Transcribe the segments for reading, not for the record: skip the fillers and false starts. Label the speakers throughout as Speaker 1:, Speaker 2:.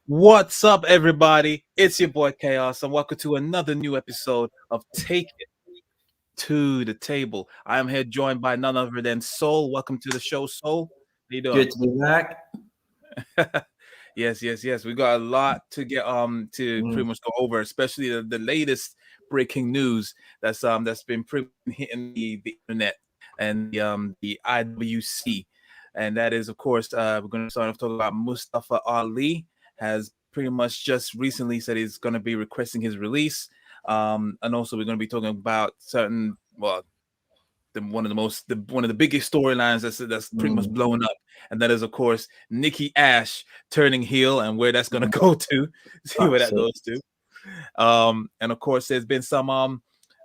Speaker 1: What's up, everybody? It's your boy Chaos, and welcome to another new episode of Take It to the Table. I am here joined by none other than Soul. Welcome to the show, Soul. How you doing?
Speaker 2: Good to be back.
Speaker 1: Yes. We got a lot to get to pretty
Speaker 2: Mm,
Speaker 1: much go over, especially the latest breaking news that's been pretty hitting the internet and the IWC, and that is of course we're going to start off talking about Mustafa Ali has pretty much just recently said he's going to be requesting his release, and also we're going to be talking about certain one of the biggest storylines that's pretty much
Speaker 2: mm,
Speaker 1: blown up, and that is of course Nikki A.S.H turning heel and where that's gonna
Speaker 2: mm.
Speaker 1: go to. See where
Speaker 2: Fuck's
Speaker 1: that
Speaker 2: sake.
Speaker 1: goes to. And of course there's been some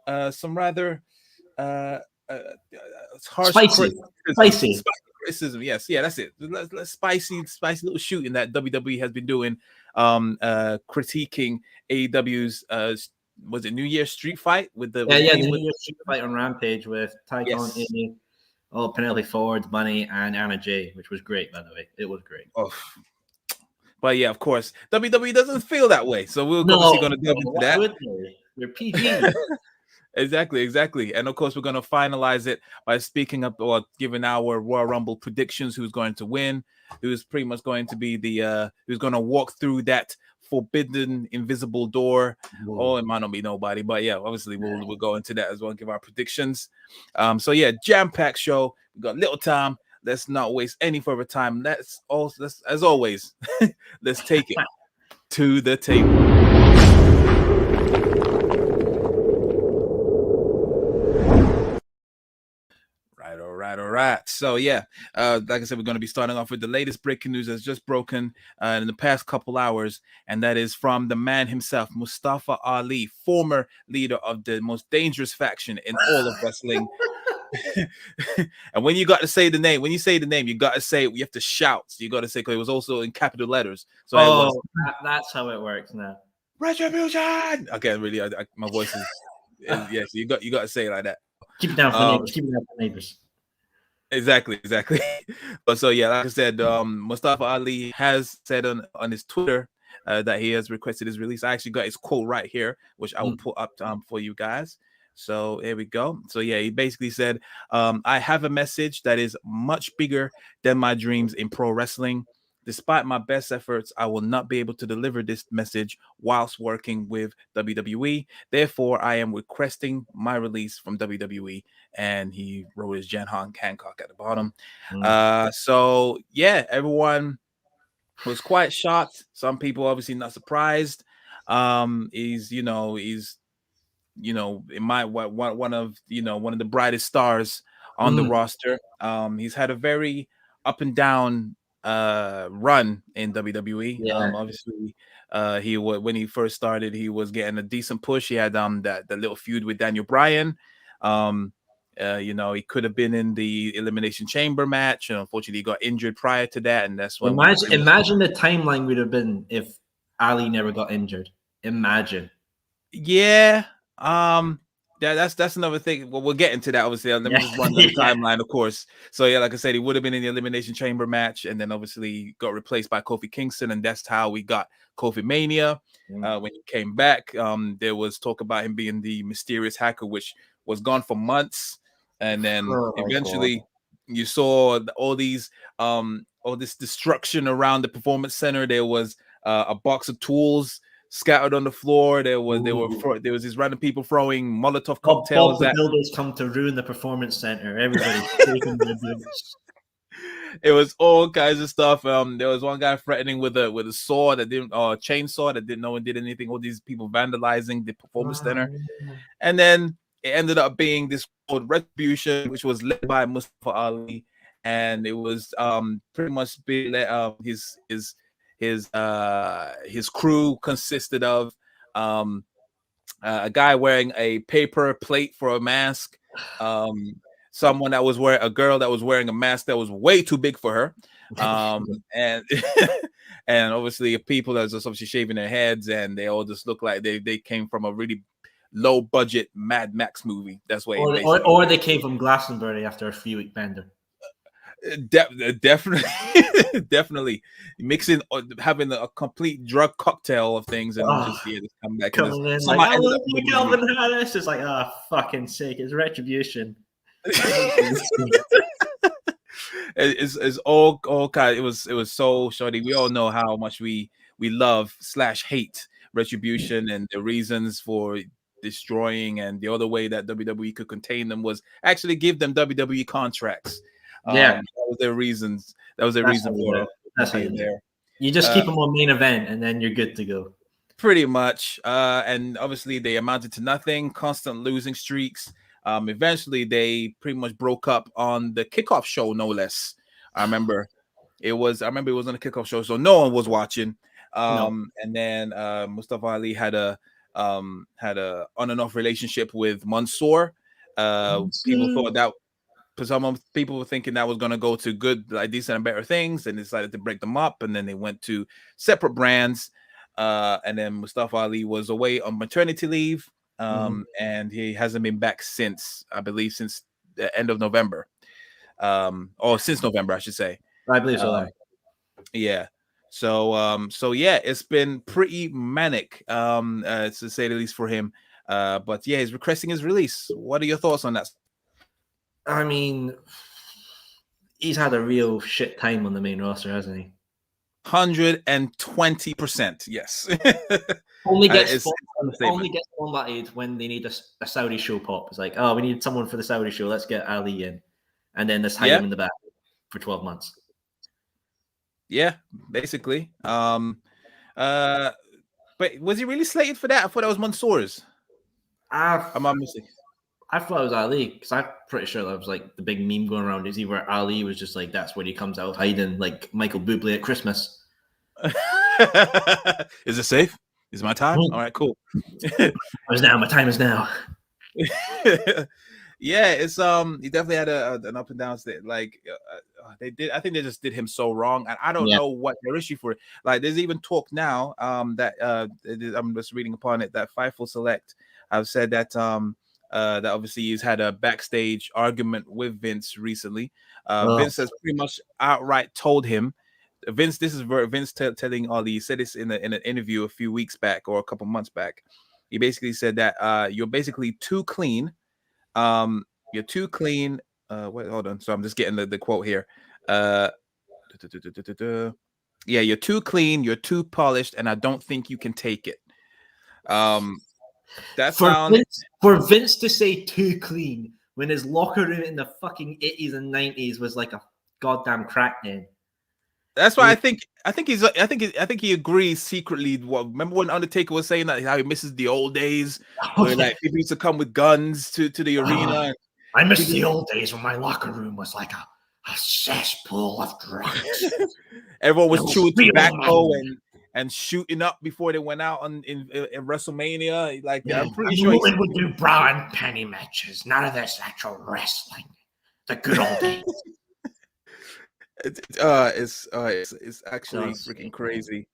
Speaker 1: rather uh, uh harsh
Speaker 2: Spicy. Spicy.
Speaker 1: criticism. Yes, yeah, that's it. Let's spicy little shooting that WWE has been doing, critiquing AEW's was it New Year's Street Fight with
Speaker 2: Yeah,
Speaker 1: the
Speaker 2: yeah.
Speaker 1: team
Speaker 2: The
Speaker 1: with
Speaker 2: New Year's Street Fight on Rampage with Tycoon,
Speaker 1: yes.
Speaker 2: Penelope Ford, Bunny, and Anna Jay, which was great, by the way. It was great.
Speaker 1: Oh, but yeah, of course, WWE doesn't feel that way. So we're obviously
Speaker 2: No,
Speaker 1: going to delve into
Speaker 2: why
Speaker 1: that.
Speaker 2: would they? They're PG.
Speaker 1: Exactly. And of course, we're going to finalize it by speaking up or giving our Royal Rumble predictions, who's going to win, who's pretty much going to be who's going to walk through that forbidden invisible door. Oh, it might not be nobody, but yeah, obviously we'll go into that as well and give our predictions. So yeah, jam-packed show. We got little time. Let's not waste any further time. Let's as always, let's take it to the table. All right. So yeah, like I said, we're going to be starting off with the latest breaking news that's just broken in the past couple hours, and that is from the man himself, Mustafa Ali, former leader of the most dangerous faction in all of wrestling. And when you got to say the name, when you say the name, you got to say you have to shout. So you got to say because it was also in capital letters. So it was
Speaker 2: That's how it works now.
Speaker 1: Retribution. Okay, really, my voice is yeah. So you got to say it like that.
Speaker 2: Keep it down for the neighbors. Keep it down for the neighbors.
Speaker 1: Exactly. But so yeah, like I said, Mustafa Ali has said on his Twitter that he has requested his release. I actually got his quote right here, which I will put up for you guys. So here we go. So yeah, he basically said, I have a message that is much bigger than my dreams in pro wrestling. Despite my best efforts, I will not be able to deliver this message whilst working with WWE. Therefore, I am requesting my release from WWE. And he wrote his Jan Hancock at the bottom. So yeah, everyone was quite shocked. Some people obviously not surprised. He's in my one of the brightest stars on the roster. He's had a very up and down run in WWE.
Speaker 2: Yeah.
Speaker 1: Obviously, when he first started, he was getting a decent push. He had the little feud with Daniel Bryan. He could have been in the Elimination Chamber match, and unfortunately, he got injured prior to that, and that's when
Speaker 2: Imagine the timeline would have been if Ali never got injured. Imagine.
Speaker 1: Yeah. That's another thing. Well, we'll get into that. Obviously, let me just run the timeline, of course. So yeah, like I said, he would have been in the Elimination Chamber match, and then obviously got replaced by Kofi Kingston, and that's how we got Kofi Mania. When he came back, there was talk about him being the mysterious hacker, which was gone for months, and then eventually you saw all this destruction around the Performance Center. There was a box of tools scattered on the floor. There was these random people throwing Molotov cocktails.
Speaker 2: The builders come to ruin the Performance Center. Everybody's taking their boots.
Speaker 1: It was all kinds of stuff. There was one guy threatening with a sword that didn't, chainsaw that didn't know and did anything. All these people vandalizing the Performance Center, and then it ended up being this called Retribution, which was led by Mustafa Ali, and it was pretty much his crew consisted of a guy wearing a paper plate for a mask, someone that was wearing a girl that was wearing a mask that was way too big for her, and and obviously people that was just obviously shaving their heads, and they all just look like they came from a really low budget Mad Max movie. That's why
Speaker 2: or they came from Glastonbury after a 3-week bender.
Speaker 1: Definitely, definitely mixing, having a complete drug cocktail of things, and just come back and
Speaker 2: Coming in like,
Speaker 1: somehow
Speaker 2: I
Speaker 1: ended
Speaker 2: love
Speaker 1: up
Speaker 2: you,
Speaker 1: in WWE.
Speaker 2: Calvin Harris. It's like, fucking sake, it's retribution.
Speaker 1: It's all kind. It was so shoddy. We all know how much we love / hate Retribution, and the reasons for destroying, and the other way that WWE could contain them was actually give them WWE contracts. That was their reasons. That was their reason for being there.
Speaker 2: You just keep them on main event, and then you're good to go.
Speaker 1: Pretty much. And obviously they amounted to nothing, constant losing streaks. Eventually they pretty much broke up on the kickoff show, no less. I remember it was on the kickoff show, so no one was watching. And then Mustafa Ali had a on and off relationship with Mansoor. People thought that, some people were thinking that was going to go to good, like decent and better things, and decided to break them up, and then they went to separate brands. And then Mustafa Ali was away on maternity leave, and he hasn't been back since, I believe, since the end of November, or since November, I should say.
Speaker 2: I believe so.
Speaker 1: Yeah. So yeah, it's been pretty manic, to say the least, for him. But yeah, he's requesting his release. What are your thoughts on that?
Speaker 2: I mean, he's had a real shit time on the main roster, hasn't he?
Speaker 1: 120%, yes.
Speaker 2: Only gets spotlighted when they need a Saudi show pop. It's like, oh, we need someone for the Saudi show. Let's get Ali in, and then let's hide him in the back for 12 months.
Speaker 1: Yeah, basically. But was he really slated for that? I thought that was Mansoor's. I'm not mistaken.
Speaker 2: I thought it was Ali, because I'm pretty sure that was like the big meme going around. Is he where Ali was just like, that's when he comes out hiding, like Michael Bublé at Christmas.
Speaker 1: Is it safe? Is my time? All right, cool.
Speaker 2: My time is now.
Speaker 1: Yeah, it's he definitely had an up and down state. Like they did, I think they just did him so wrong, and I don't know what their issue for it. Like there's even talk now that I'm just reading upon it, that Fightful Select have said that that obviously he's had a backstage argument with Vince recently. Vince has pretty much outright told him, Vince, this is Vince telling Ali. He said this in an interview a few weeks back or a couple months back. He basically said that you're basically too clean. You're too clean. Wait, hold on. So I'm just getting the quote here. Yeah, you're too clean. You're too polished, and I don't think you can take it. That
Speaker 2: for Vince to say too clean when his locker room in the fucking 80s and 90s was like a goddamn crack den.
Speaker 1: That's why I think he agrees secretly. Remember when Undertaker was saying that how he misses the old days where like people used to come with guns to the arena.
Speaker 2: I miss the old days when my locker room was like a cesspool of drugs.
Speaker 1: Everyone was chewing tobacco and shooting up before they went out in WrestleMania. Like I'm pretty sure
Speaker 2: we would do bra and penny matches. None of this actual wrestling. The good old days.
Speaker 1: It's actually freaking crazy.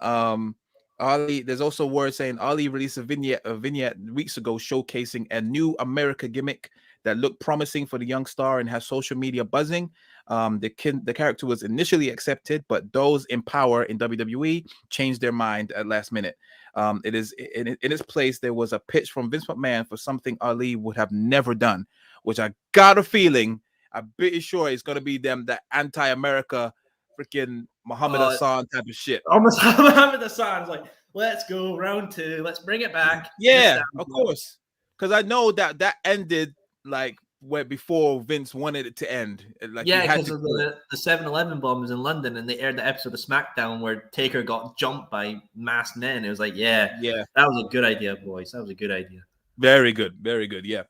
Speaker 1: Ali, there's also word saying Ali released a vignette weeks ago showcasing a new America gimmick that looked promising for the young star and has social media buzzing. The character was initially accepted, but those in power in WWE changed their mind at last minute. It is in its place. There was a pitch from Vince McMahon for something Ali would have never done, which I got a feeling, I'm pretty sure it's gonna be that anti-America freaking Muhammad Hassan type of shit.
Speaker 2: Almost Muhammad Hassan is like, let's go round 2, let's bring it back.
Speaker 1: Yeah, of course, because I know that ended like where before Vince wanted it to end. Like
Speaker 2: because of the 7-Eleven bombs in London, and they aired the episode of SmackDown where Taker got jumped by masked men. It was like, yeah, that was a good idea, boys. That was a good idea.
Speaker 1: Very good, yeah.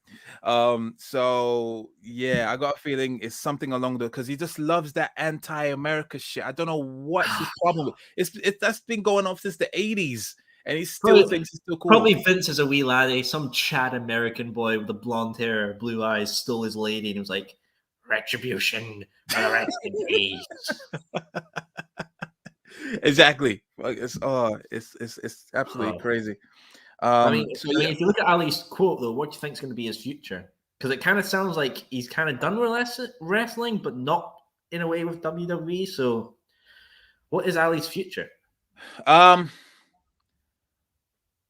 Speaker 1: So yeah, I got a feeling it's something along because he just loves that anti-America shit. I don't know what's his problem with that's been going on since the 80s, and he still thinks it's still cool.
Speaker 2: Probably Vince is a wee laddie, some Chad American boy with the blonde hair, blue eyes, stole his lady, and he was like, retribution for the rest of days.
Speaker 1: Exactly. It's absolutely crazy.
Speaker 2: If you look at Ali's quote, though, what do you think is going to be his future? Because it kind of sounds like he's kind of done with wrestling, but not in a way with WWE. So, what is Ali's future?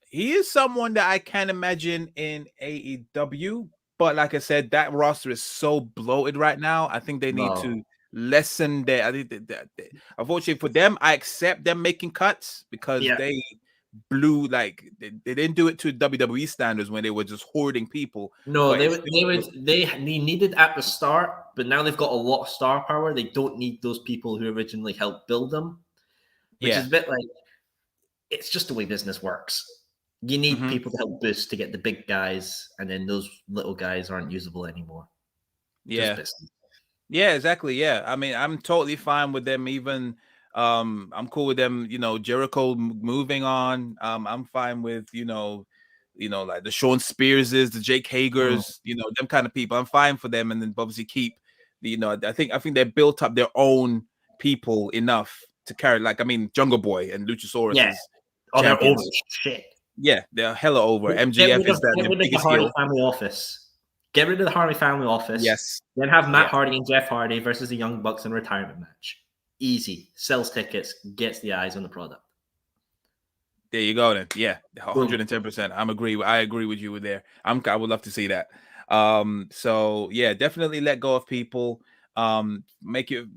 Speaker 1: He is someone that I can imagine in AEW, but like I said, that roster is so bloated right now. I think they need to lessen their. I think that unfortunately for them, I accept them making cuts because they blew they didn't do it to WWE standards when they were just hoarding people.
Speaker 2: No, they needed at the start, but now they've got a lot of star power. They don't need those people who originally helped build them, which is a bit like it's just the way business works. You need people to help boost to get the big guys, and then those little guys aren't usable anymore.
Speaker 1: Yeah, yeah, exactly. Yeah, I mean, I'm totally fine with them. Even I'm cool with them. Jericho moving on. I'm fine with like the Sean Spearses, the Jake Hagers, them kind of people. I'm fine for them, and then obviously keep I think they built up their own people enough to carry. Like, I mean, Jungle Boy and Luchasaurus is
Speaker 2: they're over shit.
Speaker 1: Yeah, they're hella over. MJF is the biggest
Speaker 2: Hardy family office. Get rid of the Hardy family office.
Speaker 1: Yes.
Speaker 2: Then have Matt Hardy and Jeff Hardy versus the Young Bucks in a retirement match. Easy. Sells tickets, gets the eyes on the product.
Speaker 1: There you go then. Yeah, 110%. I agree with you there. I would love to see that. So yeah, definitely let go of people. Make it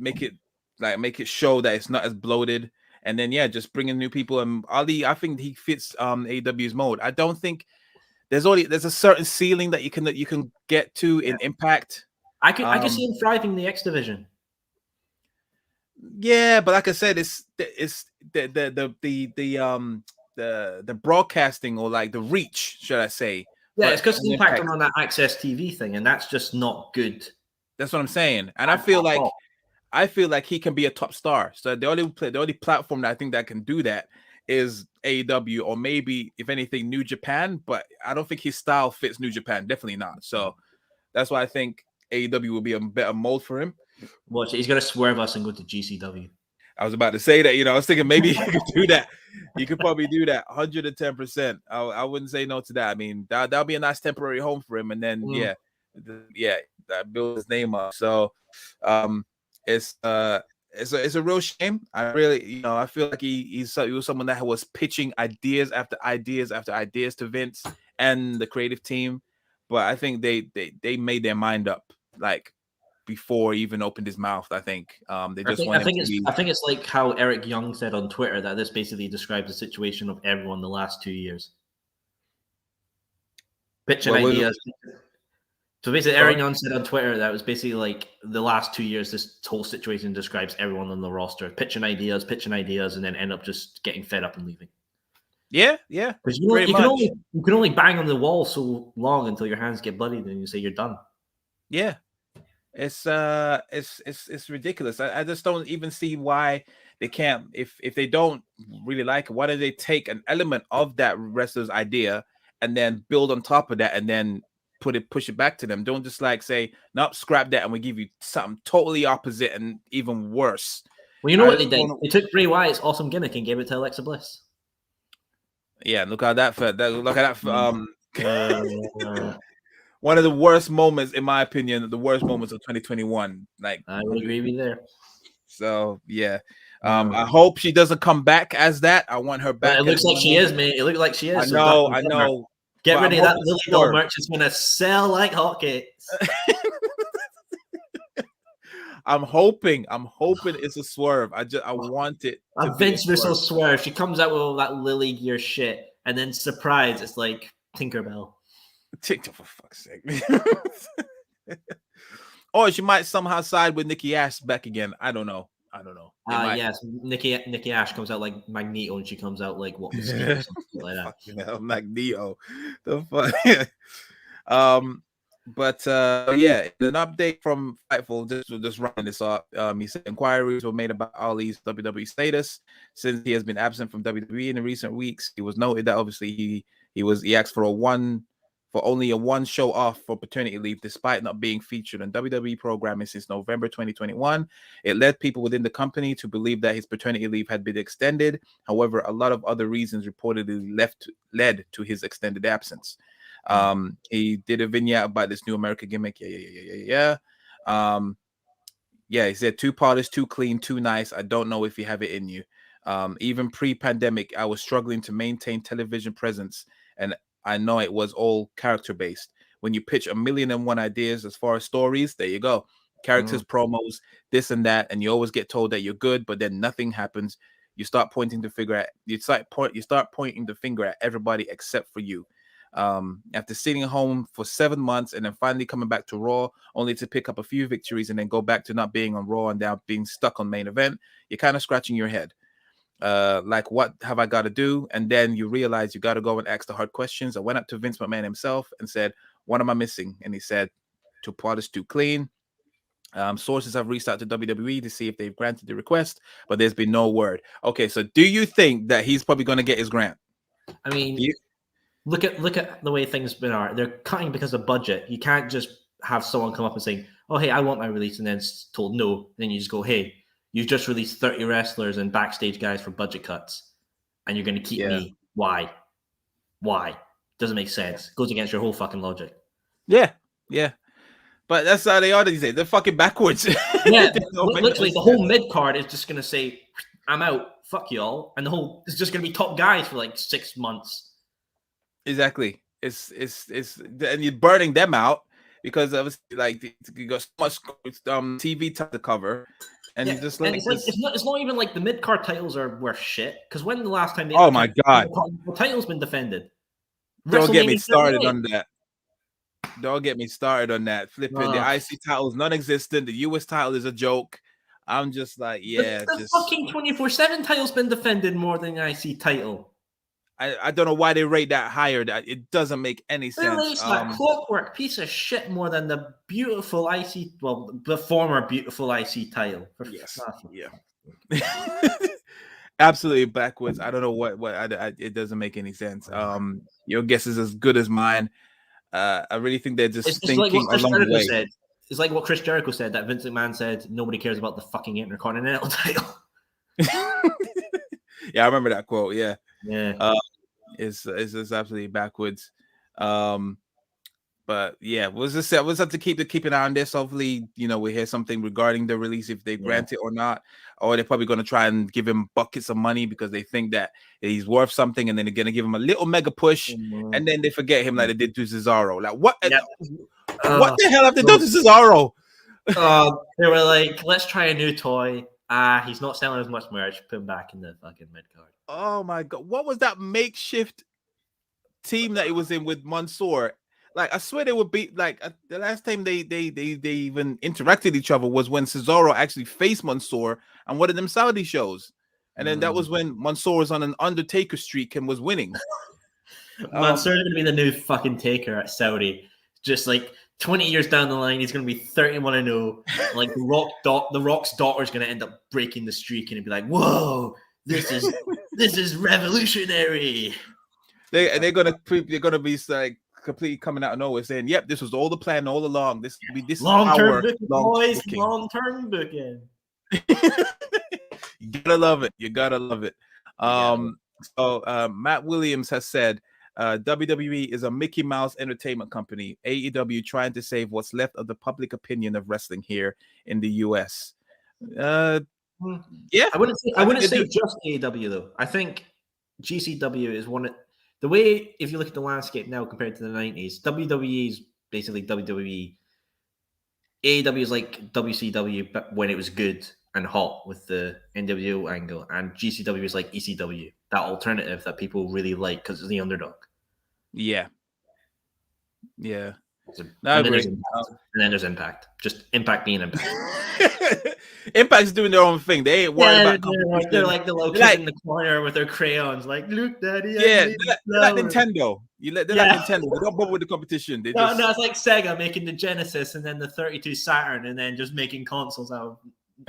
Speaker 1: show that it's not as bloated. And then just bring in new people. And Ali, I think he fits AEW's mode. I don't think there's a certain ceiling that you can get to in Impact.
Speaker 2: I could see him thriving in the X division.
Speaker 1: Yeah, but like I said, it's the broadcasting, or like the reach, should I say?
Speaker 2: Yeah, it's because Impact on that Access TV thing, and that's just not good.
Speaker 1: That's what I'm saying. And I feel like he can be a top star. So the only platform that I think that can do that is AEW, or maybe, if anything, New Japan. But I don't think his style fits New Japan. Definitely not. So that's why I think AEW will be a better mold for him.
Speaker 2: Watch it. He's going to swerve us and go to GCW.
Speaker 1: I was about to say that. I was thinking maybe he could do that. He could probably do that 110%. I wouldn't say no to that. I mean, that'll be a nice temporary home for him. And then, that build his name up. So it's a real shame. I really, I feel like he was someone that was pitching ideas after ideas after ideas to Vince and the creative team. But I think they made their mind up, like, before he even opened his mouth. I think they just want him to be.
Speaker 2: I think it's like how Eric Young said on Twitter that this basically describes the situation of everyone the last 2 years. Pitching ideas. So basically, Eric Young said on Twitter that it was basically like the last 2 years, this whole situation describes everyone on the roster pitching ideas, and then end up just getting fed up and leaving.
Speaker 1: Yeah.
Speaker 2: Because you can only bang on the wall so long until your hands get bloodied and you say you're done.
Speaker 1: Yeah. It's ridiculous. I just don't even see why they can't. If they don't really like it, why don't they take an element of that wrestler's idea and then build on top of that, and then push it back to them? Don't just say, nope, scrap that, and we give you something totally opposite and even worse.
Speaker 2: Well, you know what they did? They took Bray Wyatt's awesome gimmick and gave it to Alexa Bliss.
Speaker 1: Yeah, look at that. One of the worst moments, in my opinion, the worst moments of 2021.
Speaker 2: I would agree with you there.
Speaker 1: So yeah, I hope she doesn't come back as that. I want her back.
Speaker 2: It looks like she is, man. It looks like she is.
Speaker 1: I know.
Speaker 2: Get rid of that Lily Doll merch. It's gonna sell like hotcakes.
Speaker 1: I'm hoping it's a swerve. I want it.
Speaker 2: A Vince Russo swerve. She comes out with all that Lily gear shit, and then surprise, it's like Tinkerbell.
Speaker 1: TikTok, for fuck's sake. Or she might somehow side with Nikki A.S.H back again. I don't know.
Speaker 2: Yes, Nikki A.S.H comes out like Magneto, and she comes out like what? Mystique or something like that.
Speaker 1: Magneto. The fuck. But an update from Fightful, just running this up. He said inquiries were made about Ali's WWE status since he has been absent from WWE in the recent weeks. It was noted that obviously he asked for only a one show off for paternity leave, despite not being featured on WWE programming since November 2021. It led people within the company to believe that his paternity leave had been extended. However, a lot of other reasons reportedly led to his extended absence. He did a vignette about this new America gimmick. Yeah. Yeah, he said too polished, too clean, too nice. I don't know if you have it in you. Even pre-pandemic, I was struggling to maintain television presence, and I know it was all character based. When you pitch 1,000,001 ideas as far as stories, there you go. Characters, promos, this and that, and you always get told that you're good, but then nothing happens. You start pointing the finger at you start pointing the finger at everybody except for you. After sitting home for 7 months and then finally coming back to Raw, only to pick up a few victories and then go back to not being on Raw and now being stuck on main event, you're kind of scratching your head. Like, what have I got to do? And then you realize you got to go and ask the hard questions. I went up to Vince McMahon himself and said, what am I missing? And he said, too polished, too clean. Sources have reached out to WWE to see if they've granted the request, but there's been no word. Okay, so do you think that he's probably going to get his grant?
Speaker 2: I mean, look at the way things been are. They're cutting because of budget. You can't just have someone come up and say, "Oh, hey, I want my release," and then it's told no. And then you just go, "Hey, you've just released 30 wrestlers and backstage guys for budget cuts, and you're going to keep me? Why? Doesn't make sense. Goes against your whole fucking logic."
Speaker 1: Yeah. But that's how they are these days. They're fucking backwards.
Speaker 2: Yeah, literally the whole mid card is just gonna say, "I'm out, fuck y'all," and the whole is just gonna be top guys for like 6 months.
Speaker 1: Exactly. It's and you're burning them out because obviously, like, you got so much TV time to cover, and you just like,
Speaker 2: it's not even like the mid card titles are worth shit. Because when the last time they
Speaker 1: oh my god,
Speaker 2: the title's been defended?
Speaker 1: Don't get me started on that. Don't get me started on that. Flipping the IC title is non-existent. The US title is a joke. I'm just like, yeah,
Speaker 2: the fucking 24/7 title's been defended more than the IC title.
Speaker 1: I don't know why they rate that higher. That it doesn't make any sense.
Speaker 2: Really, it's that Clockwork piece of shit more than the beautiful IC, well, the former beautiful IC title.
Speaker 1: Yes, yeah. Absolutely backwards. I don't know what it doesn't make any sense. Your guess is as good as mine. I really think they're just thinking
Speaker 2: like
Speaker 1: along the way.
Speaker 2: Said. It's like what Chris Jericho said, that Vince McMahon said, nobody cares about the fucking Intercontinental title.
Speaker 1: Yeah, I remember that quote. Yeah. It's absolutely backwards. But yeah, we'll have to keep an eye on this. Hopefully, we hear something regarding the release, if they grant it or not, or they're probably going to try and give him buckets of money because they think that he's worth something, and then they're going to give him a little mega push, and then they forget him like they did to Cesaro. Like, what? What the hell have they done to Cesaro?
Speaker 2: They were like, let's try a new toy. He's not selling as much merch. Put him back in the fucking mid card.
Speaker 1: Oh my god, what was that makeshift team that he was in with Mansoor? Like, I swear they would be like the last time they even interacted each other was when Cesaro actually faced Mansoor on one of them Saudi shows, and then that was when Mansoor was on an Undertaker streak and was winning.
Speaker 2: Mansoor's gonna be the new fucking Taker at Saudi. Just like 20 years down the line, he's gonna be 31-0. Like the Rock's daughter's gonna end up breaking the streak, and he'd be like, "Whoa, this is revolutionary."
Speaker 1: They're gonna be like completely coming out of nowhere saying, "Yep, this was all the plan all along. This
Speaker 2: long-term booking, boys. Long-term booking."
Speaker 1: You gotta love it. So Matt Williams has said, WWE is a Mickey Mouse entertainment company. AEW trying to save what's left of the public opinion of wrestling here in the US. Yeah,
Speaker 2: I wouldn't say just AEW though. I think GCW is one of the way, if you look at the landscape now compared to the 90s, WWE is basically WWE. AEW is like WCW, but when it was good and hot with the NWO angle, and GCW is like ECW, that alternative that people really like because it's the underdog.
Speaker 1: Yeah.
Speaker 2: And then there's Impact. Just Impact being Impact.
Speaker 1: Impact's doing their own thing. They ain't worried about
Speaker 2: competition. They're like the little kids in the corner with their crayons, like, "Look, Daddy."
Speaker 1: They're like Nintendo. They're like Nintendo. They don't bother with the competition.
Speaker 2: No, it's like Sega making the Genesis and then the 32 Saturn, and then just making consoles out,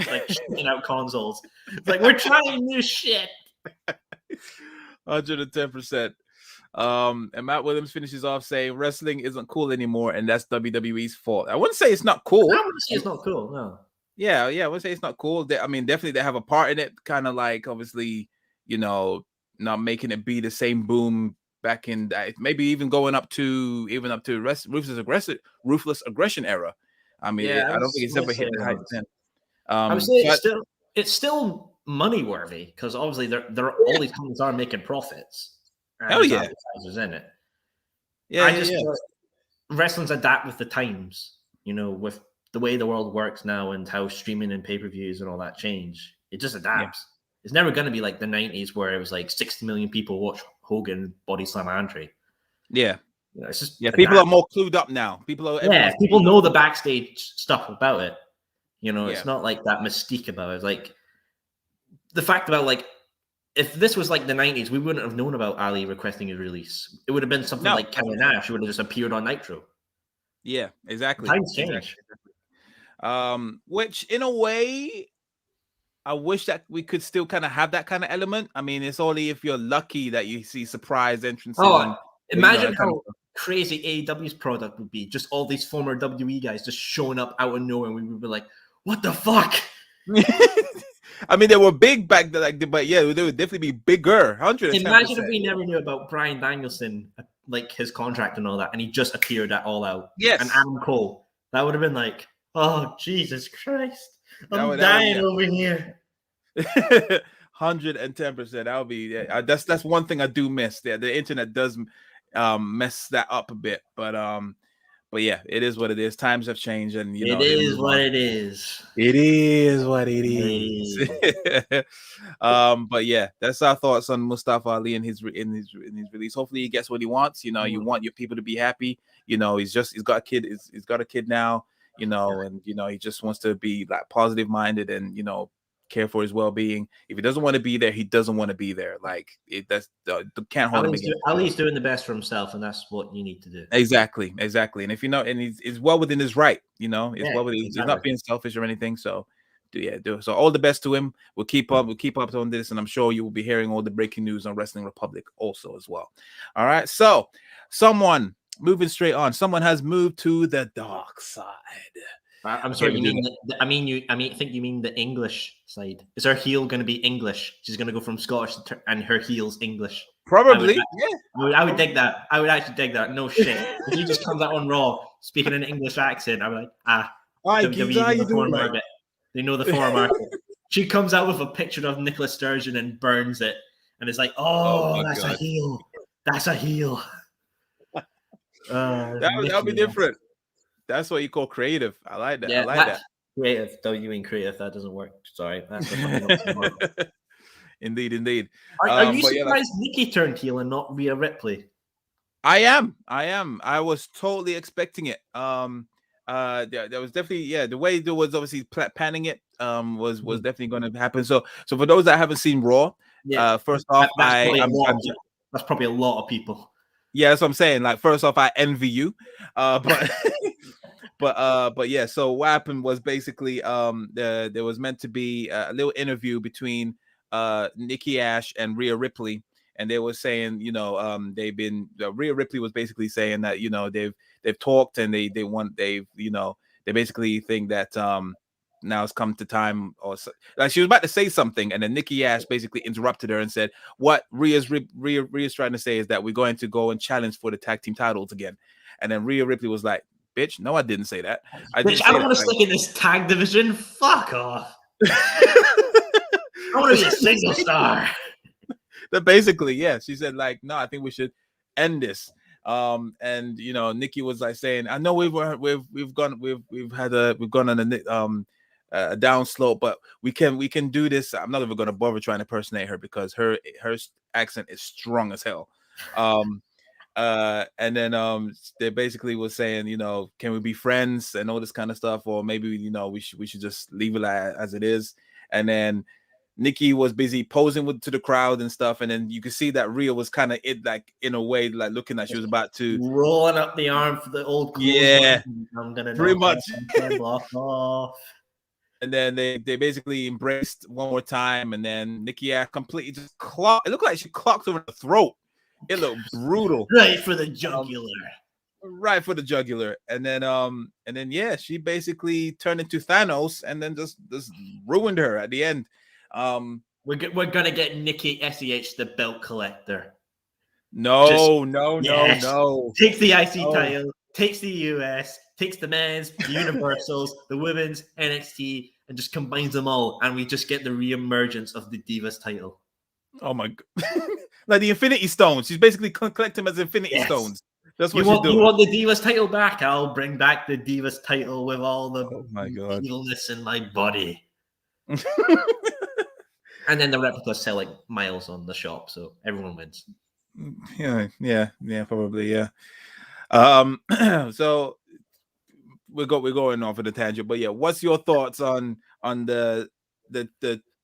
Speaker 2: like shooting out consoles. It's like, we're trying new shit.
Speaker 1: 110%. And Matt Williams finishes off saying wrestling isn't cool anymore, and that's WWE's fault. I wouldn't say it's not cool.
Speaker 2: I wouldn't say it's not cool. No.
Speaker 1: Yeah, I would say it's not cool. Definitely they have a part in it. Kind of like, obviously, not making it be the same boom back in maybe even going up to ruthless aggression era. I mean, I don't think it's ever hit the heights then.
Speaker 2: I would say it's still money worthy because obviously all these companies are making profits. And there's advertisers in it. Wrestling's adapt with the times, with the way the world works now and how streaming and pay-per-views and all that change. It just adapts. Yeah. It's never going to be like the 90s where it was like 60 million people watch Hogan body slam Andre.
Speaker 1: Yeah.
Speaker 2: It's just
Speaker 1: people are more clued up now. People
Speaker 2: know the backstage stuff about it. It's not like that mystique about it. It's like the fact about like if this was like the 90s, we wouldn't have known about Ali requesting his release. It would have been something like Kevin Nash. It would have just appeared on Nitro.
Speaker 1: Yeah, exactly.
Speaker 2: Times change.
Speaker 1: Which in a way, I wish that we could still kind of have that kind of element. I mean, it's only if you're lucky that you see surprise entrances.
Speaker 2: Imagine how crazy AEW's product would be. Just all these former WWE guys just showing up out of nowhere, and we would be like, "What the fuck?"
Speaker 1: I mean, they were big back then, but yeah, they would definitely be bigger. 110%.
Speaker 2: Imagine if we never knew about Bryan Danielson, like his contract and all that, and he just appeared at All Out.
Speaker 1: Yes.
Speaker 2: And Adam Cole. That would have been like, oh, Jesus Christ. I'm dying over here.
Speaker 1: 110%. That would be that's one thing I do miss. The internet does mess that up a bit, but yeah, it is what it is. Times have changed, and
Speaker 2: it is what it is.
Speaker 1: It is what it is. But yeah, that's our thoughts on Mustafa Ali and his release. Hopefully, he gets what he wants. You want your people to be happy. He's got a kid. He's got a kid now. And he just wants to be like positive minded and care for his well-being. If he doesn't want to be there, he doesn't want to be there. Like can't hold him against.
Speaker 2: Ali's doing the best for himself, and that's what you need to do.
Speaker 1: Exactly. And if and he's well within his right. He's not being selfish or anything. So do it. So all the best to him. We'll keep up on this, and I'm sure you will be hearing all the breaking news on Wrestling Republic also as well. All right. So moving straight on. Someone has moved to the dark side.
Speaker 2: I'm sorry. You mean? I think you mean the English side. Is her heel going to be English? She's going to go from Scottish and her heel's English.
Speaker 1: Probably.
Speaker 2: I would dig that. I would actually dig that. No shit. If he just comes out on Raw speaking an English accent, I'm like, WWE, they know the foreign market. She comes out with a picture of Nicola Sturgeon and burns it, and it's like, that's a heel. That's a heel.
Speaker 1: That would be different. That's what you call creative. I like that. That.
Speaker 2: Creative. Don't you mean creative? That doesn't work. Sorry. That's
Speaker 1: Indeed.
Speaker 2: Are you surprised Nikki turned heel and not Rhea Ripley?
Speaker 1: I am. I was totally expecting it. There was definitely the way there was obviously panning it was definitely going to happen. So for those that haven't seen Raw, first off,
Speaker 2: that's probably a lot of people.
Speaker 1: Yeah, that's what I'm saying. Like, first off, I envy you. But yeah. So what happened was basically there was meant to be a little interview between Nikki A.S.H and Rhea Ripley, and they were saying, Rhea Ripley was basically saying that they've talked and they basically think that now it's come to time, or like she was about to say something, and then Nikki A.S.H basically interrupted her and said, "What Rhea's trying to say is that we're going to go and challenge for the tag team titles again." And then Rhea Ripley was like, "Bitch, no, I didn't say that.
Speaker 2: I don't want to stick in this tag division. Fuck off. I want to be a single star."
Speaker 1: But basically, she said like, "No, I think we should end this." And Nikki was like saying, "I know we've gone on a down slope, but we can do this." I'm not even going to bother trying to impersonate her because her accent is strong as hell. And then they basically was saying, can we be friends and all this kind of stuff, or maybe we should just leave it as it is. And then Nikki was busy posing to the crowd and stuff, and then you could see that Rhea was kind of in a way like looking like she was about to
Speaker 2: rolling up the arm for the old clothes.
Speaker 1: Yeah,
Speaker 2: I'm gonna
Speaker 1: pretty much
Speaker 2: block off.
Speaker 1: And then they basically embraced one more time, and then Nikki A.S.H completely just clocked. It looked like she clocked her in the throat. It looked brutal.
Speaker 2: Right for the jugular.
Speaker 1: And then she basically turned into Thanos and then just ruined her at the end.
Speaker 2: We're gonna get Nikki A.S.H, the belt collector.
Speaker 1: No.
Speaker 2: Takes the IC title, takes the US, takes the men's, the Universals, the women's, NXT, and just combines them all, and we just get the re-emergence of the Divas title.
Speaker 1: Oh my god! Like the Infinity Stones. She's basically collecting them as Infinity Stones. That's what she's doing.
Speaker 2: You want the Divas title back? I'll bring back the Divas title with all the evilness in my body. And then the replicas sell like miles on the shop, so everyone wins.
Speaker 1: Yeah, probably, yeah. So we're going off of the tangent, but yeah, what's your thoughts on the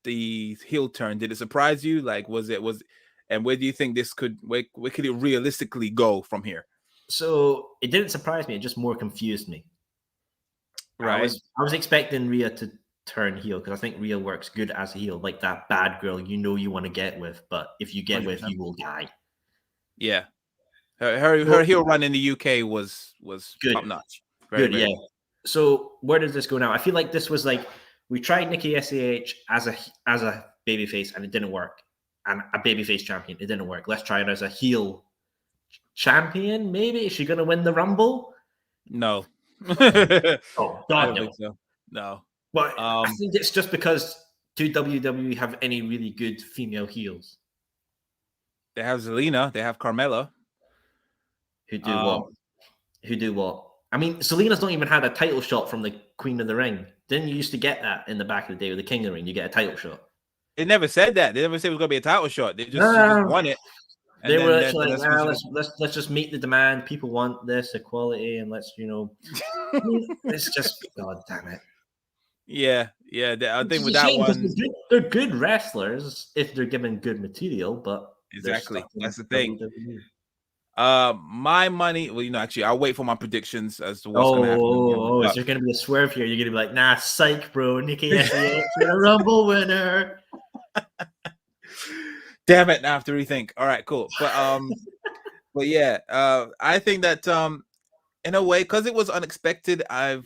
Speaker 1: heel turn? Did it surprise you? Like, and where do you think this where could it realistically go from here?
Speaker 2: So it didn't surprise me; it just more confused me.
Speaker 1: Right.
Speaker 2: I was expecting Rhea to turn heel because I think Rhea works good as a heel, like that bad girl you want to get with, but if you get 100%. With, you will die.
Speaker 1: Yeah, her heel run in the UK was good. Top notch.
Speaker 2: Very good. So where does this go now? I feel like this was like we tried Nikki A.S.H as a babyface and it didn't work, and a babyface champion, it didn't work. Let's try it as a heel champion. Maybe is she going to win the Rumble?
Speaker 1: No.
Speaker 2: Oh God, no.
Speaker 1: So. No.
Speaker 2: But I think it's just because do WWE have any really good female heels?
Speaker 1: They have Zelina. They have Carmella.
Speaker 2: Who do what? Who do what? I mean, Selena's not even had a title shot from the Queen of the Ring. Didn't you used to get that in the back of the day with the King of the Ring? You get a title shot.
Speaker 1: They never said that. They never said it was going to be a title shot. They just, she just won it.
Speaker 2: And they were like, let's just meet the demand. People want this equality, and let's, it's just, God damn it.
Speaker 1: Yeah. I think with that one,
Speaker 2: they're good wrestlers if they're given good material, but
Speaker 1: exactly that's the thing. My money, well, actually, I'll wait for my predictions as to what's going to happen.
Speaker 2: Is there going to be a swerve here? You're going to be like, nah, psych, bro. Nikki A.S.H, you're a Rumble winner.
Speaker 1: Damn it! Now I have to rethink. All right, cool. But yeah, I think that in a way, because it was unexpected, I'm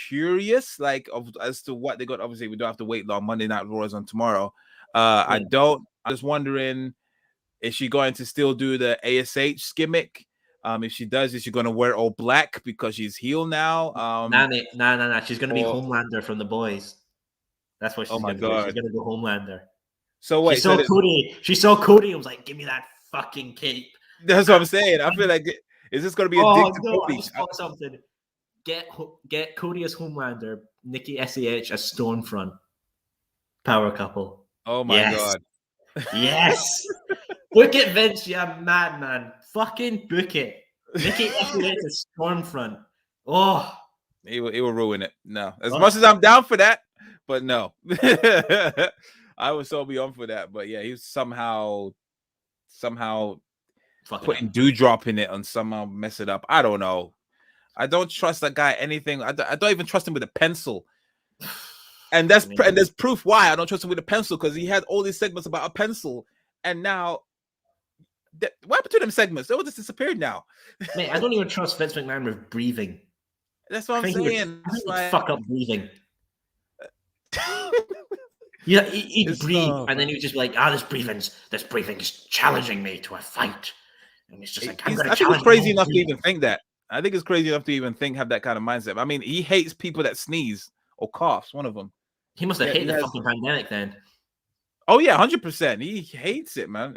Speaker 1: curious, as to what they got. Obviously, we don't have to wait long. Monday Night Raw is on tomorrow. I'm just wondering, is she going to still do the A.S.H gimmick? If she does, is she going to wear all black because she's heel now?
Speaker 2: Nah. She's going to be Homelander from The Boys. That's what she's going to do. She's going to go Homelander.
Speaker 1: So wait,
Speaker 2: she saw Cody and was like, "Give me that fucking cape."
Speaker 1: That's what I'm saying. I feel like, is this going to be a dick to Cody?
Speaker 2: I just thought something. Get Cody as Homelander, Nikki A.S.H as Stormfront. Power couple.
Speaker 1: Oh my God.
Speaker 2: Yes. Book it, Vince, you madman. Fucking book it. Nikki A.S.H as Stormfront. Oh.
Speaker 1: He will ruin it. No. As much as I'm down for that, but no. I would so be on for that. But yeah, he's somehow putting dewdrop in it and somehow mess it up. I don't know. I don't trust that guy anything. I don't even trust him with a pencil. And there's proof why I don't trust him with a pencil, because he had all these segments about a pencil, and now what happened to them segments? They all just disappeared now.
Speaker 2: Mate, I don't even trust Vince McMahon with breathing.
Speaker 1: That's what I'm saying.
Speaker 2: Fuck up breathing. Yeah, he'd breathe, and then he would just be like, this breathing's challenging me to a fight. And it's just like, I
Speaker 1: think it's crazy enough to even think that. I think it's crazy enough to even have that kind of mindset. I mean, he hates people that sneeze or coughs, one of them.
Speaker 2: He must have hated the fucking pandemic then.
Speaker 1: Oh yeah, 100%. He hates it, man.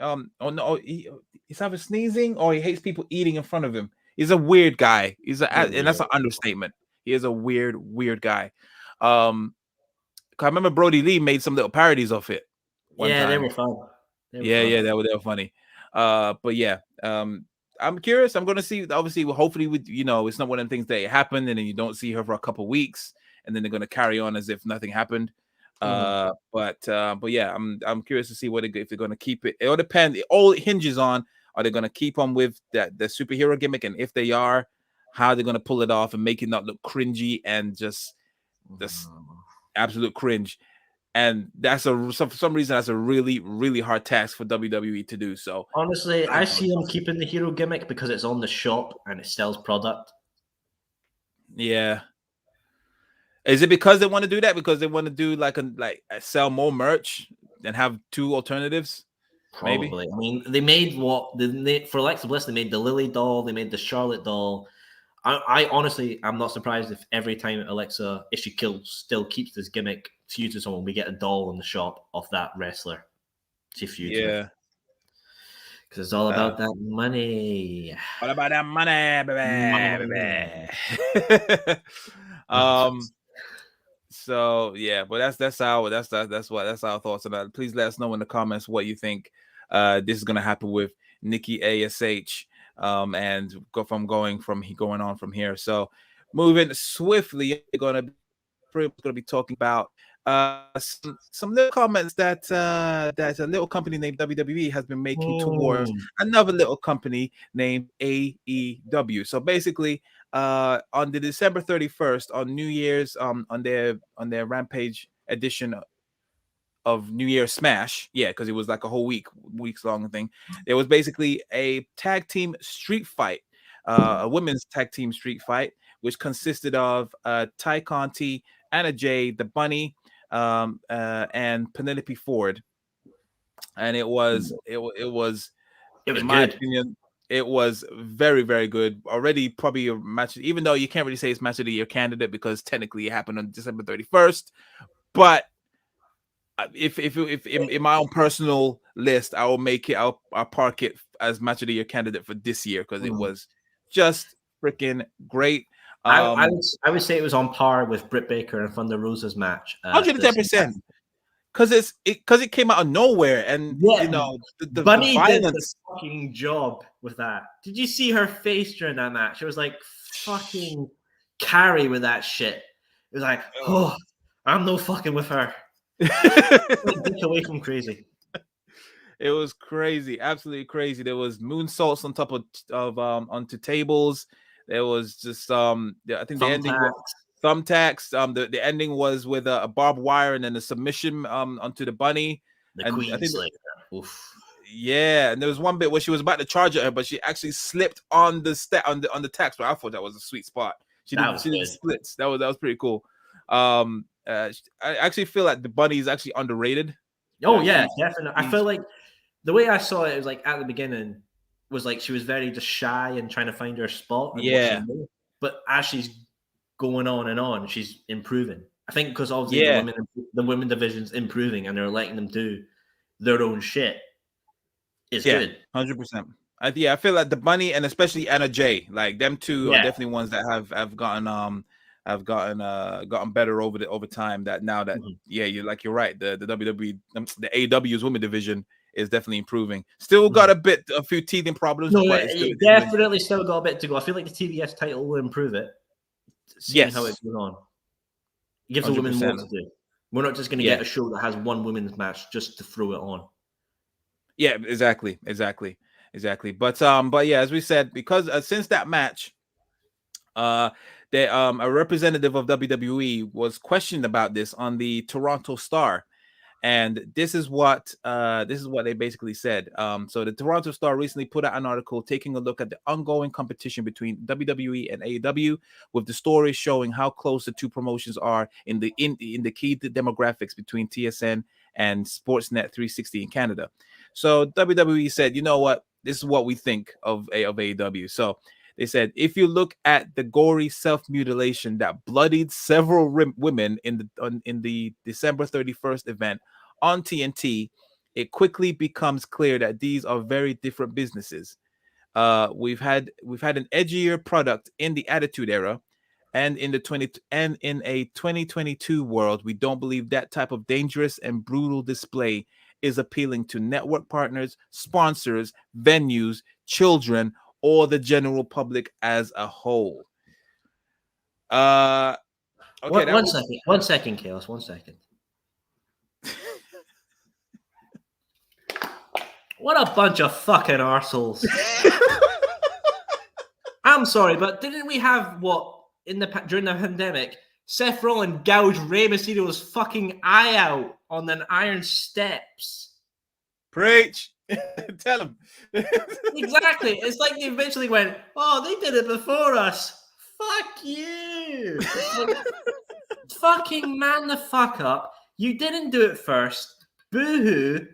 Speaker 1: He's either sneezing or he hates people eating in front of him. He's a weird guy. And that's an understatement. He is a weird guy. I remember Brody Lee made some little parodies of it.
Speaker 2: They were fun.
Speaker 1: They were funny. But yeah, I'm curious. I'm gonna see. Obviously, hopefully, it's not one of the things that happened, and then you don't see her for a couple of weeks, and then they're gonna carry on as if nothing happened. But yeah, I'm curious to see if they're gonna keep it. It all depends. It all hinges on, are they gonna keep on with the superhero gimmick, and if they are, how they're gonna pull it off and make it not look cringy and just this absolute cringe. And that's for some reason that's a really, really hard task for WWE to do. So
Speaker 2: honestly, I see them keeping the hero gimmick because it's on the shop and it sells product.
Speaker 1: Yeah. Is it because they want to do that? Because they want to do sell more merch and have two alternatives?
Speaker 2: Probably. Maybe. I mean, they made for Alexa Bliss. They made the Lily doll. They made the Charlotte doll. I honestly, I'm not surprised if every time Alexa, if she kills, still keeps this gimmick, feuds with someone, we get a doll in the shop of that wrestler she feuds with. Because it's all about that money.
Speaker 1: All about that money, baby. So yeah, but that's our thoughts on that. Please let us know in the comments what you think this is gonna happen with Nikki A.S.H. And going on from here. So moving swiftly, we're gonna be talking about some little comments that a little company named WWE has been making towards another little company named AEW. So basically, on the December 31st, on New Year's, on their Rampage edition of New Year's Smash, because it was like a whole weeks long thing. There was basically a tag team street fight, a women's tag team street fight, which consisted of Ty Conti, Anna Jay, the Bunny, and Penelope Ford. And it was in my opinion, it was very, very good. Already probably a match, even though you can't really say it's match of the year candidate because technically it happened on December 31st. But if in my own personal list, I will make it. I'll park it as match of the year candidate for this year because it was just freaking great.
Speaker 2: I would say it was on par with Britt Baker and Thunder Rosa's match.
Speaker 1: 110%. Because it came out of nowhere, and the
Speaker 2: Bunny
Speaker 1: violence.
Speaker 2: did the fucking job with that. Did you see her face during that match? It was like fucking Carrie with that shit. It was like, oh, I'm no fucking with her. Get away from crazy.
Speaker 1: It was crazy, absolutely crazy. There was moonsaults on top of onto tables. There was just I think the ending was thumbtacks. The ending was with a barbed wire and then a submission onto the Bunny.
Speaker 2: The Queen Slayer.
Speaker 1: Yeah, and there was one bit where she was about to charge at her, but she actually slipped on the on the tacks. But I thought that was a sweet spot. She did splits. That was pretty cool. I actually feel like the Bunny is actually underrated.
Speaker 2: Oh yeah, definitely. I feel like the way I saw it was like at the beginning was like she was very just shy and trying to find her spot. And but as she's going on and on, she's improving. I think because obviously the women division's improving and they're letting them do their own shit. It's good.
Speaker 1: 100%. I feel like the Bunny and especially Anna Jay, like them two are definitely ones that have gotten better over time. That now that you're right. The WWE, the AEW's women division is definitely improving. Still got a few teething problems.
Speaker 2: No,
Speaker 1: but
Speaker 2: it definitely still got a bit to go. I feel like the TBS title will improve it. Seeing how it's going on. It gives the women more to do. We're not just going to get a show that has one women's match just to throw it on.
Speaker 1: Yeah, exactly. But as we said, because since that match, a representative of WWE was questioned about this on the Toronto Star, and this is what they basically said. So the Toronto Star recently put out an article taking a look at the ongoing competition between WWE and AEW, with the story showing how close the two promotions are in the key demographics between TSN and Sportsnet 360 in Canada. So WWE said, you know what, this is what we think of AEW. So they said, if you look at the gory self-mutilation that bloodied several women in the December 31st event on TNT, it quickly becomes clear that these are very different businesses. We've had an edgier product in the Attitude Era, and in a 2022 world, we don't believe that type of dangerous and brutal display is appealing to network partners, sponsors, venues, children, or the general public as a whole. Okay.
Speaker 2: One second, Chaos. 1 second. What a bunch of fucking arseholes. I'm sorry, but didn't we have during the pandemic, Seth Rollins gouged Rey Mysterio's fucking eye out on an iron steps?
Speaker 1: Preach. Tell him.
Speaker 2: Exactly. It's like they eventually went, oh, they did it before us. Fuck you. Fucking man the fuck up. You didn't do it first. Boo-hoo.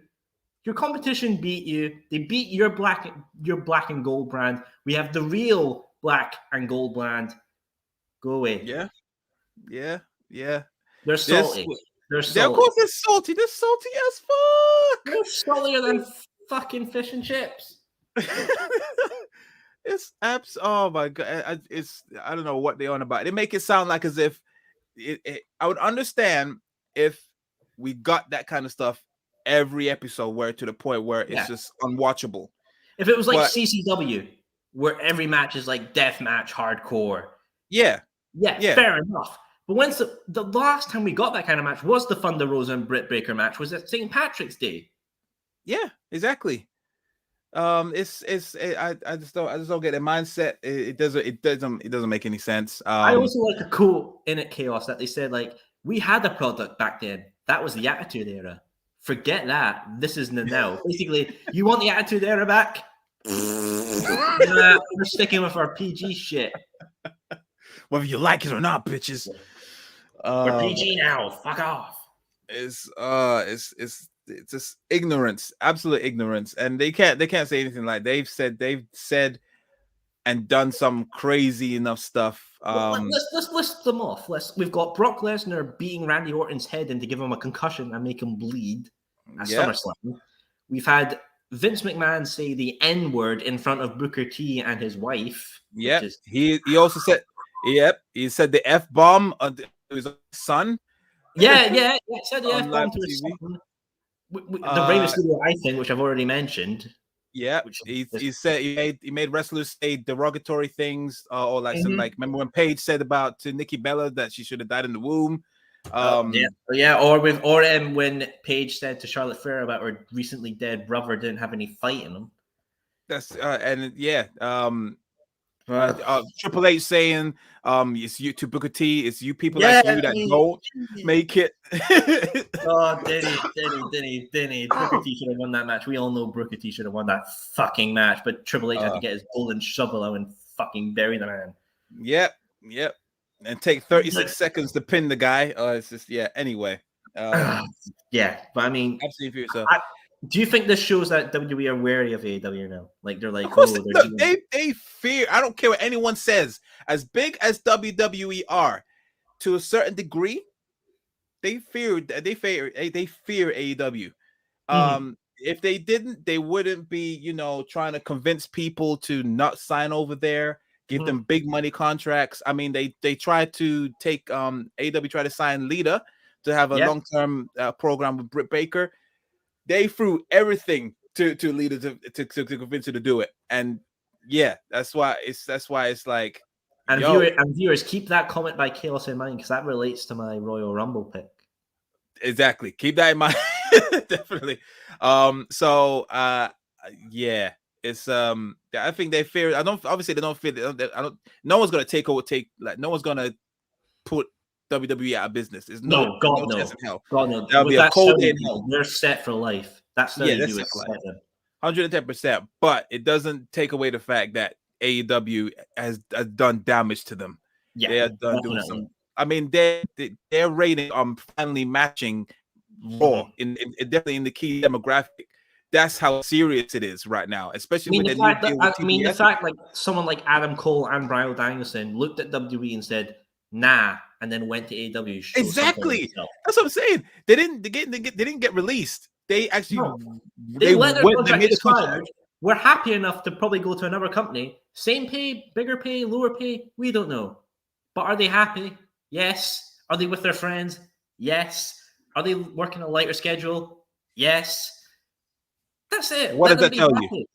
Speaker 2: Your competition beat you. They beat your black and gold brand. We have the real black and gold brand. Go away.
Speaker 1: Yeah.
Speaker 2: They're salty. They're salty.
Speaker 1: Of course they're salty. They're salty as fuck.
Speaker 2: They're saltier than fucking fish and chips.
Speaker 1: It's apps. Oh my god! I don't know what they're on about. They make it sound like as if I would understand if we got that kind of stuff every episode, where to the point where it's just unwatchable.
Speaker 2: If it was like CCW, where every match is like death match, hardcore.
Speaker 1: Yeah,
Speaker 2: fair enough. But once the last time we got that kind of match was the Thunder Rosa and Britt Baker match, was at St. Patrick's Day.
Speaker 1: Yeah, exactly. I just don't get the mindset. It doesn't make any sense.
Speaker 2: I also like a quote in it, Chaos, that they said, like, we had a product back then. That was the Attitude Era. Forget that. This is the now. Basically, you want the Attitude Era back? Nah, we're sticking with our PG shit.
Speaker 1: Whether you like it or not, bitches.
Speaker 2: We're PG now. Fuck off.
Speaker 1: It's just ignorance, absolute ignorance, and they can't say anything. Like they've said and done some crazy enough stuff.
Speaker 2: Let's list them off. We've got Brock Lesnar beating Randy Orton's head in to give him a concussion and make him bleed at SummerSlam. We've had Vince McMahon say the N-word in front of Booker T and his wife.
Speaker 1: Yeah, he also said, he said the F-bomb to his son.
Speaker 2: Yeah, said the F-bomb to his son. The Rey Mysterio thing, which I've already mentioned.
Speaker 1: Yeah, he said he made wrestlers say derogatory things, or like some, like, remember when Paige said about to Nikki Bella that she should have died in the womb.
Speaker 2: Or when Paige said to Charlotte Flair about her recently dead brother didn't have any fight in him.
Speaker 1: That's Triple H saying, it's you to Booker T, it's you people like you that don't make it.
Speaker 2: Denny. Booker T should have won that match. We all know Booker T should have won that fucking match, but Triple H had to get his golden shovel out and fucking bury the man.
Speaker 1: Yep. And take 36 seconds to pin the guy. It's just, anyway.
Speaker 2: But I mean,
Speaker 1: absolutely.
Speaker 2: Do you think this shows that WWE are wary of AEW now? Like they're like,
Speaker 1: they fear. I don't care what anyone says. As big as WWE are, to a certain degree, they fear AEW. If they didn't, they wouldn't be, trying to convince people to not sign over there, give them big money contracts. I mean, they tried to take AEW tried to sign Lita to have a long-term program with Britt Baker. They threw everything to Lita to convince her to do it, and that's why it's like.
Speaker 2: And viewers, keep that comment by Chaos in mind because that relates to my Royal Rumble pick.
Speaker 1: Exactly, keep that in mind. Definitely. It's I think they fear. They don't fear. No one's gonna no one's gonna put WWE out of business. There's no chance in hell.
Speaker 2: God, no.
Speaker 1: That'll be a cold day in hell.
Speaker 2: They're set for life. That's
Speaker 1: 110%. But it doesn't take away the fact that AEW has done damage to them.
Speaker 2: Yeah,
Speaker 1: they are done doing some. I mean, their rating finally matching Raw in definitely in the key demographic. That's how serious it is right now, especially with the fact
Speaker 2: the fact like someone like Adam Cole and Bryan Danielson looked at WWE and said, "Nah," and then went to AEW.
Speaker 1: Exactly. That's what I'm saying. They didn't get released. They actually
Speaker 2: they let their contract expire. We're happy enough to probably go to another company. Same pay, bigger pay, lower pay. We don't know. But are they happy? Yes. Are they with their friends? Yes. Are they working a lighter schedule? Yes. That's it.
Speaker 1: What does that tell you?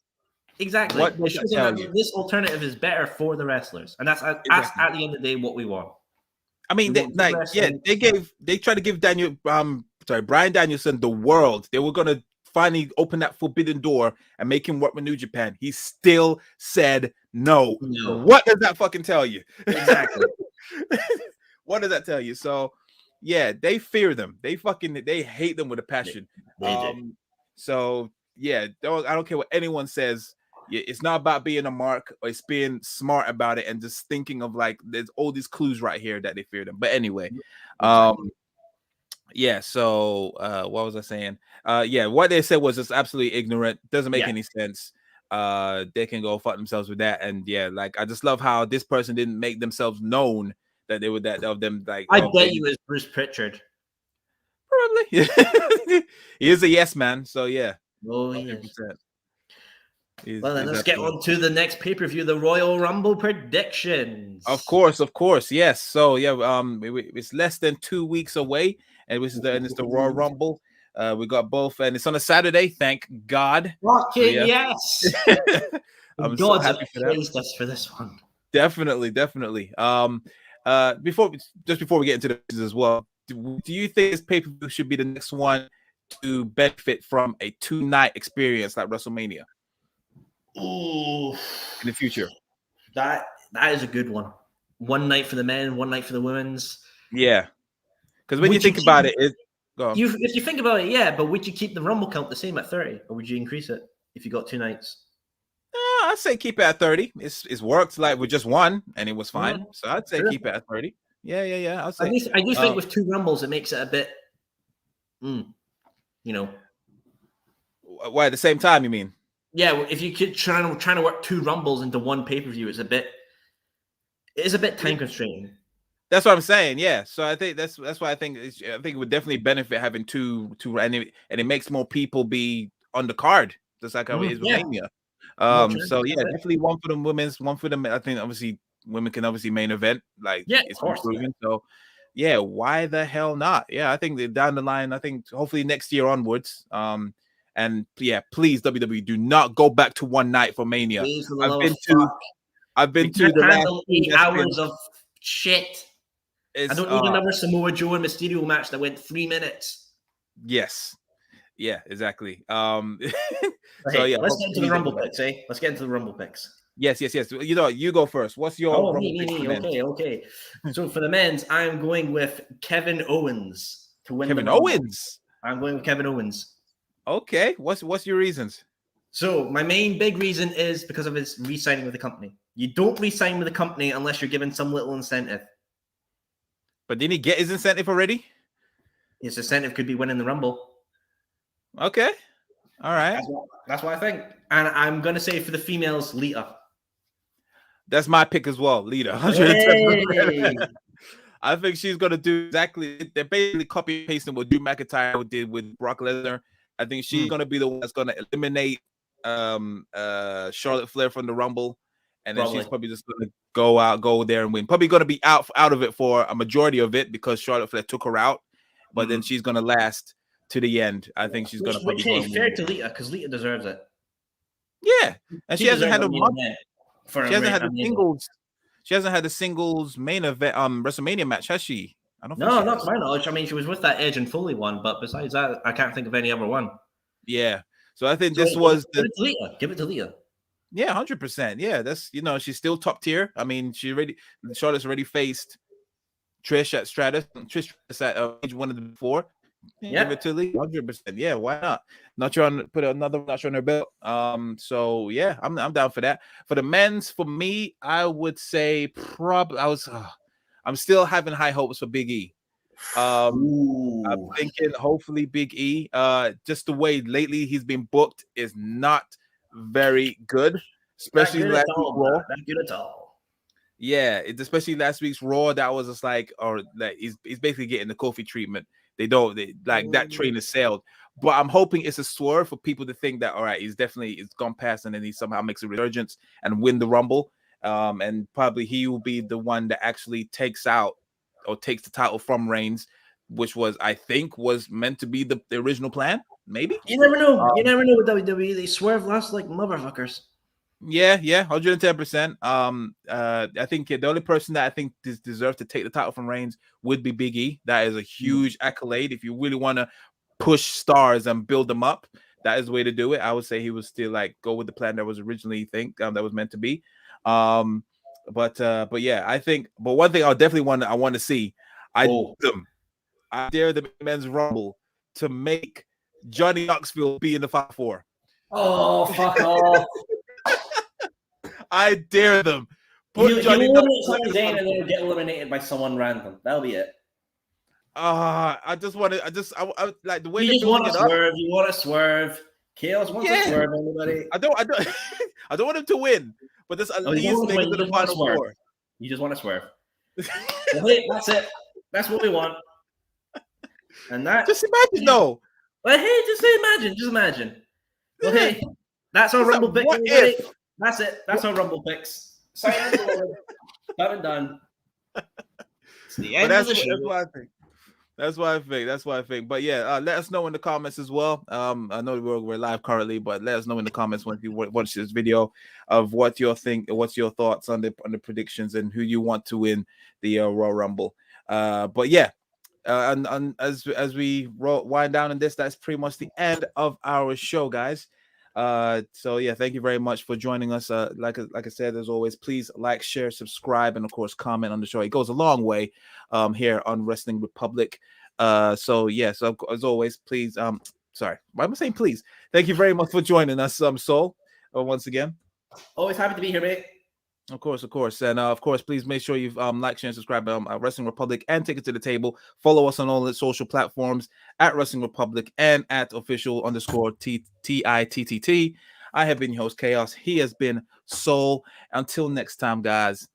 Speaker 2: Exactly.
Speaker 1: What does that tell you?
Speaker 2: This alternative is better for the wrestlers, and that's at the end of the day what we want.
Speaker 1: I mean, they tried to give Bryan Danielson the world. They were gonna finally open that forbidden door and make him work with New Japan. He still said no. What does that fucking tell you?
Speaker 2: Exactly.
Speaker 1: What does that tell you? So, they fear them. They hate them with a passion.
Speaker 2: They do.
Speaker 1: So, I don't care what anyone says. It's not about being a mark, or it's being smart about it and just thinking of like there's all these clues right here that they fear them. But anyway, so what was I saying? What they said was just absolutely ignorant. Doesn't make any sense. they can go fuck themselves with that. And yeah, like I just love how this person didn't make themselves known that they were that of them. Like
Speaker 2: I bet you it was Bruce Pritchard.
Speaker 1: Probably. He is a yes man. So yeah.
Speaker 2: Oh, he is. Well, then let's get on to the next pay-per-view, the Royal Rumble predictions.
Speaker 1: Of course, yes. So yeah, it's less than 2 weeks away, and it's the Royal Rumble. We got both, and it's on a Saturday. Thank God.
Speaker 2: Fucking yes.
Speaker 1: I'm so happy for that.
Speaker 2: Praised us for this one.
Speaker 1: Definitely. Before we get into this as well, do you think this pay-per-view should be the next one to benefit from a 2-night experience like WrestleMania?
Speaker 2: Ooh,
Speaker 1: in the future.
Speaker 2: That is a good one. One night for the men, one night for the women's.
Speaker 1: Yeah, because when you think about it, if
Speaker 2: you think about it, yeah. But would you keep the Rumble count the same at 30, or would you increase it if you got 2 nights?
Speaker 1: I'd say keep it at 30. It's worked like with just one, and it was fine. So I'd say keep it at 30. Yeah. I'll say.
Speaker 2: I do think with 2 Rumbles, it makes it a bit,
Speaker 1: Why at the same time? You mean?
Speaker 2: Yeah, if you could trying to work 2 Rumbles into one pay-per-view, it is a bit time constraining.
Speaker 1: That's what I'm saying. Yeah, so I think that's why I think it would definitely benefit having two, and it makes more people be on the card, just like how it is with Mania. So yeah, definitely one for the women's, one for the men. I think obviously women can obviously main event, like it's improving. So yeah, why the hell not? Yeah, I think that down the line, I think hopefully next year onwards. And yeah, please WWE, do not go back to one night for Mania. I've been to the last
Speaker 2: 8 hours of shit. I don't need another Samoa Joe and Mysterio match that went 3 minutes.
Speaker 1: Yes. Yeah, exactly. So
Speaker 2: yeah, let's get into the Rumble picks, eh? Let's get into the Rumble picks.
Speaker 1: Yes. You go first. What's your
Speaker 2: me. Okay. So for the men's, I'm going with Kevin Owens to win.
Speaker 1: Kevin Owens.
Speaker 2: I'm going with Kevin Owens.
Speaker 1: Okay. What's your reasons?
Speaker 2: So my main big reason is because of his re-signing with the company. You don't re-sign with the company unless you're given some little incentive.
Speaker 1: But didn't he get his incentive already?
Speaker 2: His incentive could be winning the Rumble.
Speaker 1: Okay. All right.
Speaker 2: That's what I think. And I'm going to say for the females, Lita.
Speaker 1: That's my pick as well, Lita. 110%. I think she's going to do exactly. They're basically copy pasting what Drew McIntyre did with Brock Lesnar. I think she's going to be the one that's going to eliminate Charlotte Flair from the Rumble. And then she's probably just going to go there and win. Probably going to be out of it for a majority of it because Charlotte Flair took her out. But then she's going to last to the end. I think she's going to probably go
Speaker 2: fair to Lita because Lita deserves it.
Speaker 1: Yeah, and she hasn't had She hasn't had a singles main event WrestleMania match, has she?
Speaker 2: I don't. No, not to my knowledge. I mean, she was with that Edge and Foley one, but besides that, I can't think of any other one.
Speaker 1: Yeah, so I think this was
Speaker 2: give it to Lita.
Speaker 1: Yeah, 100%. Yeah, that's she's still top tier. I mean, Charlotte's already faced Trish at Stratus. Trish at age 1 of the before. Yeah, give it to Lita. 100%. Yeah, why not? Not trying to put another notch on her belt. So yeah, I'm down for that. For the men's, for me, I would say I'm still having high hopes for Big E. I'm thinking hopefully Big E. Just the way lately he's been booked is not very good, especially last week's Raw.
Speaker 2: Not good at all.
Speaker 1: Yeah, especially last week's Raw. That was just he's basically getting the Kofi treatment. That train is sailed. But I'm hoping it's a swerve for people to think that all right, it's gone past, and then he somehow makes a resurgence and win the Rumble. And probably he will be the one that actually takes the title from Reigns, which I think was meant to be the original plan. Maybe
Speaker 2: you never know. You never know with WWE. They swerve last like motherfuckers.
Speaker 1: Yeah, 110%. I think the only person that I think deserves to take the title from Reigns would be Big E. That is a huge accolade. If you really want to push stars and build them up, that is the way to do it. I would say he would still go with the plan that was originally that was meant to be. But yeah, I think. But one thing I want to see. I dare the men's Rumble to make Johnny Knoxville be in the 5-4.
Speaker 2: Oh, fuck off.
Speaker 1: I dare them.
Speaker 2: Put Johnny Knoxville in and then get eliminated by someone random. That'll be it.
Speaker 1: I just want to. I like the way
Speaker 2: you just want to swerve. You want to swerve. Chaos wants to swerve, everybody.
Speaker 1: I don't I don't want him to win, but just at least make it to the final four.
Speaker 2: You just want to swerve. Well, hey, that's it. That's what we want. And that
Speaker 1: just imagine though.
Speaker 2: Well, hey, just imagine. Well, hey, that's our Rumble pick, everybody. That's it. That's our Rumble picks. Done and done. It's the end of the show.
Speaker 1: That's what I think. That's what I think. But yeah, let us know in the comments as well. I know we're live currently, but let us know in the comments when you watch this video of what's your thoughts on the predictions and who you want to win the Royal Rumble. But yeah, and as we wind down on this, that's pretty much the end of our show, guys. So yeah, thank you very much for joining us. Like I said, as always, please like, share, subscribe, and of course comment on the show. It goes a long way here on Wrestling Republic. So yeah, so as always, please sorry, why am I saying please? Thank you very much for joining us, Soul, once again.
Speaker 2: Always happy to be here, mate.
Speaker 1: Of course, and of course, please make sure you've like, share, and subscribe at Wrestling Republic and Take It to the Table. Follow us on all the social platforms at Wrestling Republic and at official_TITTT. I have been your host, Chaos. He has been Soul. Until next time, guys.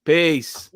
Speaker 1: Peace.